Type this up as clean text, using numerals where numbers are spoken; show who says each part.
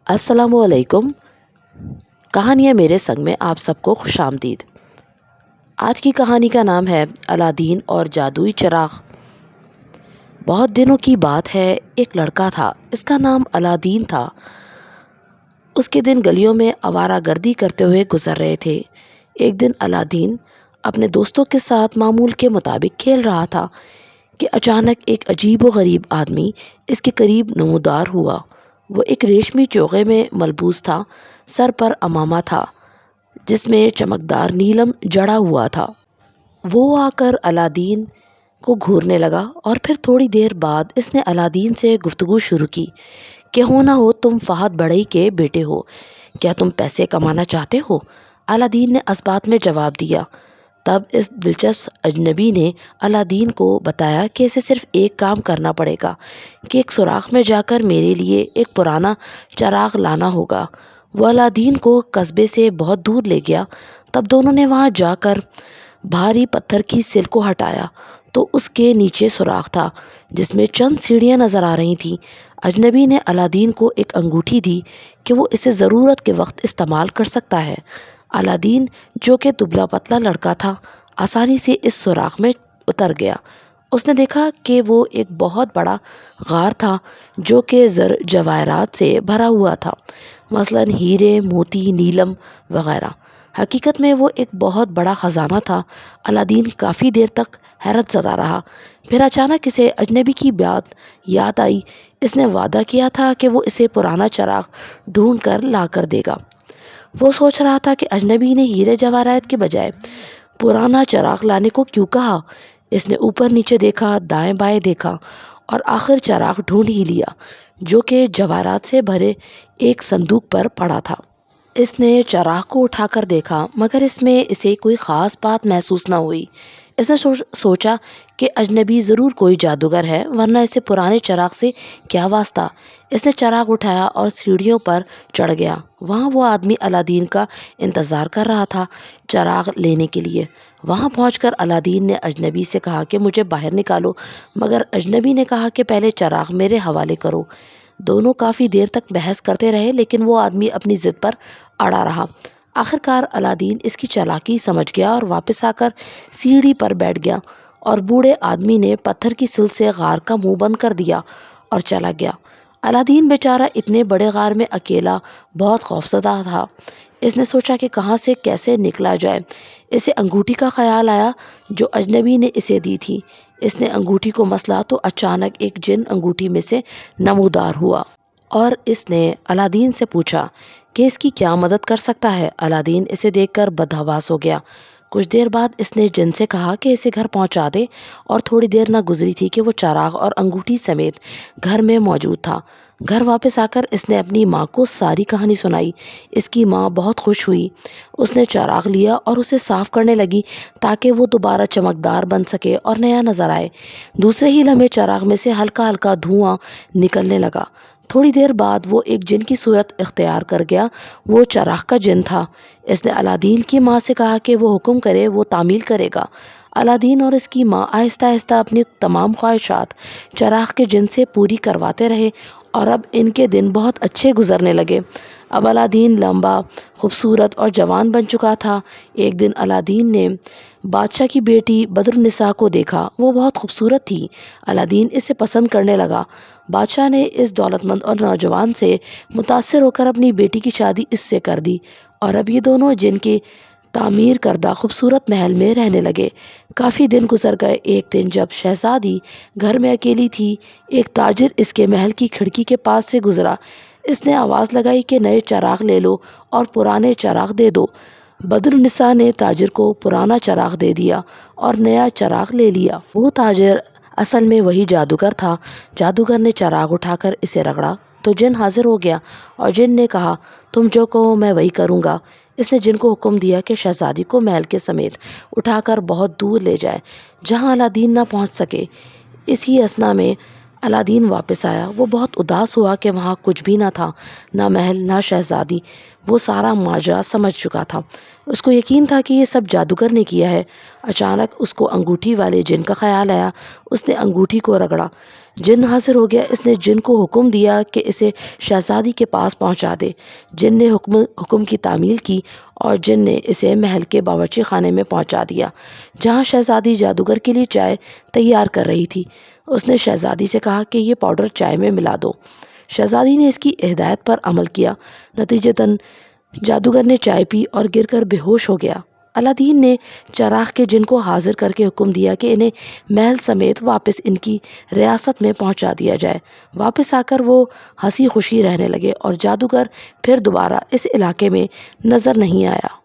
Speaker 1: السلام علیکم۔ کہانیاں میرے سنگ میں آپ سب کو خوش آمدید۔ آج کی کہانی کا نام ہے الادین اور جادوئی چراغ۔ بہت دنوں کی بات ہے، ایک لڑکا تھا، اس کا نام الادین تھا۔ اس کے دن گلیوں میں آوارہ گردی کرتے ہوئے گزر رہے تھے۔ ایک دن الادین اپنے دوستوں کے ساتھ معمول کے مطابق کھیل رہا تھا کہ اچانک ایک عجیب و غریب آدمی اس کے قریب نمودار ہوا۔ وہ ایک ریشمی چوغے میں ملبوس تھا، سر پر عمامہ تھا جس میں چمکدار نیلم جڑا ہوا تھا۔ وہ آ کر الادین کو گھورنے لگا اور پھر تھوڑی دیر بعد اس نے الادین سے گفتگو شروع کی کہ ہو نہ ہو تم فہد بڑھئی کے بیٹے ہو، کیا تم پیسے کمانا چاہتے ہو؟ الادین نے اس بات میں جواب دیا۔ تب اس دلچسپ اجنبی نے الادین کو بتایا کہ اسے صرف ایک کام کرنا پڑے گا کہ ایک سوراخ میں جا کر میرے لیے ایک پرانا چراغ لانا ہوگا۔ وہ الادین کو قصبے سے بہت دور لے گیا۔ تب دونوں نے وہاں جا کر بھاری پتھر کی سل کو ہٹایا تو اس کے نیچے سوراخ تھا جس میں چند سیڑھیاں نظر آ رہی تھیں۔ اجنبی نے الادین کو ایک انگوٹھی دی کہ وہ اسے ضرورت کے وقت استعمال کر سکتا ہے۔ الادین جو کہ دبلا پتلا لڑکا تھا، آسانی سے اس سوراخ میں اتر گیا۔ اس نے دیکھا کہ وہ ایک بہت بڑا غار تھا جو کہ زر جواہرات سے بھرا ہوا تھا، مثلاً ہیرے، موتی، نیلم وغیرہ۔ حقیقت میں وہ ایک بہت بڑا خزانہ تھا۔ الادین کافی دیر تک حیرت زدہ رہا، پھر اچانک اسے اجنبی کی بات یاد آئی۔ اس نے وعدہ کیا تھا کہ وہ اسے پرانا چراغ ڈھونڈ کر لا کر دے گا۔ وہ سوچ رہا تھا کہ اجنبی نے ہیرے جواہرات کے بجائے پرانا چراغ لانے کو کیوں کہا۔ اس نے اوپر نیچے دیکھا، دائیں بائیں دیکھا اور آخر چراغ ڈھونڈ ہی لیا جو کہ جواہرات سے بھرے ایک صندوق پر پڑا تھا۔ اس نے چراغ کو اٹھا کر دیکھا مگر اس میں اسے کوئی خاص بات محسوس نہ ہوئی۔ اس نے سوچا کہ اجنبی ضرور کوئی جادوگر ہے ورنہ اسے پرانے چراغ سے کیا واسطہ۔ اس نے چراغ اٹھایا اور سیڑھیوں پر چڑھ گیا۔ وہاں وہ آدمی الادین کا انتظار کر رہا تھا چراغ لینے کے لیے۔ وہاں پہنچ کر الادین نے اجنبی سے کہا کہ مجھے باہر نکالو، مگر اجنبی نے کہا کہ پہلے چراغ میرے حوالے کرو۔ دونوں کافی دیر تک بحث کرتے رہے لیکن وہ آدمی اپنی ضد پر اڑا رہا۔ آخرکار الادین اس کی چالاکی سمجھ گیا اور واپس آ کر سیڑھی پر بیٹھ گیا اور بوڑھے آدمی نے پتھر کی سل سے غار کا منہ بند کر دیا اور چلا گیا۔ الادین بیچارہ اتنے بڑے غار میں اکیلا بہت خوفزدہ تھا۔ اس نے سوچا کہ کہاں سے کیسے نکلا جائے۔ اسے انگوٹھی کا خیال آیا جو اجنبی نے اسے دی تھی۔ اس نے انگوٹھی کو مسلا تو اچانک ایک جن انگوٹھی میں سے نمودار ہوا اور اس نے الادین سے پوچھا کہ اس کی کیا مدد کر سکتا ہے۔ الادین اسے دیکھ کر بدحواس ہو گیا۔ کچھ دیر بعد اس نے جن سے کہا کہ اسے گھر پہنچا دے اور تھوڑی دیر نہ گزری تھی کہ وہ چراغ اور انگوٹھی سمیت گھر میں موجود تھا۔ گھر واپس آ کر اس نے اپنی ماں کو ساری کہانی سنائی۔ اس کی ماں بہت خوش ہوئی۔ اس نے چراغ لیا اور اسے صاف کرنے لگی تاکہ وہ دوبارہ چمکدار بن سکے اور نیا نظر آئے۔ دوسرے ہی لمحے چراغ میں سے ہلکا ہلکا دھواں نکلنے لگا۔ تھوڑی دیر بعد وہ ایک جن کی صورت اختیار کر گیا۔ وہ چراغ کا جن تھا۔ اس نے الادین کی ماں سے کہا کہ وہ حکم کرے وہ تعمیل کرے گا۔ الادین اور اس کی ماں آہستہ آہستہ اپنی تمام خواہشات چراغ کے جن سے پوری کرواتے رہے اور اب ان کے دن بہت اچھے گزرنے لگے۔ اب الادین لمبا، خوبصورت اور جوان بن چکا تھا۔ ایک دن الادین نے بادشاہ کی بیٹی بدرالنساء کو دیکھا۔ وہ بہت خوبصورت تھی۔ الادین اسے پسند کرنے لگا۔ بادشاہ نے اس دولت مند اور نوجوان سے متاثر ہو کر اپنی بیٹی کی شادی اس سے کر دی اور اب یہ دونوں جن کے تعمیر کردہ خوبصورت محل میں رہنے لگے۔ کافی دن گزر گئے۔ ایک دن جب شہزادی گھر میں اکیلی تھی، ایک تاجر اس کے محل کی کھڑکی کے پاس سے گزرا۔ اس نے آواز لگائی کہ نئے چراغ لے لو اور پرانے چراغ دے دو۔ بدرالنساء نے تاجر کو پرانا چراغ دے دیا اور نیا چراغ لے لیا۔ وہ تاجر اصل میں وہی جادوگر تھا۔ جادوگر نے چراغ اٹھا کر اسے رگڑا تو جن حاضر ہو گیا اور جن نے کہا تم جو کہو میں وہی کروں گا۔ اس نے جن کو حکم دیا کہ شہزادی کو محل کے سمیت اٹھا کر بہت دور لے جائے جہاں الادین نہ پہنچ سکے۔ اسی اثنا میں الادین واپس آیا۔ وہ بہت اداس ہوا کہ وہاں کچھ بھی نہ تھا، نہ محل نہ شہزادی۔ وہ سارا ماجرا سمجھ چکا تھا۔ اس کو یقین تھا کہ یہ سب جادوگر نے کیا ہے۔ اچانک اس کو انگوٹھی والے جن کا خیال آیا۔ اس نے انگوٹھی کو رگڑا۔ جن حاضر ہو گیا۔ اس نے جن کو حکم دیا کہ اسے شہزادی کے پاس پہنچا دے۔ جن نے حکم کی تعمیل کی اور جن نے اسے محل کے باورچی خانے میں پہنچا دیا جہاں شہزادی جادوگر کے لیے چائے تیار کر رہی تھی۔ اس نے شہزادی سے کہا کہ یہ پاؤڈر چائے میں ملا دو۔ شہزادی نے اس کی ہدایت پر عمل کیا۔ نتیجتاً جادوگر نے چائے پی اور گر کر بے ہوش ہو گیا۔ الادین نے چراغ کے جن کو حاضر کر کے حکم دیا کہ انہیں محل سمیت واپس ان کی ریاست میں پہنچا دیا جائے۔ واپس آ کر وہ ہنسی خوشی رہنے لگے اور جادوگر پھر دوبارہ اس علاقے میں نظر نہیں آیا۔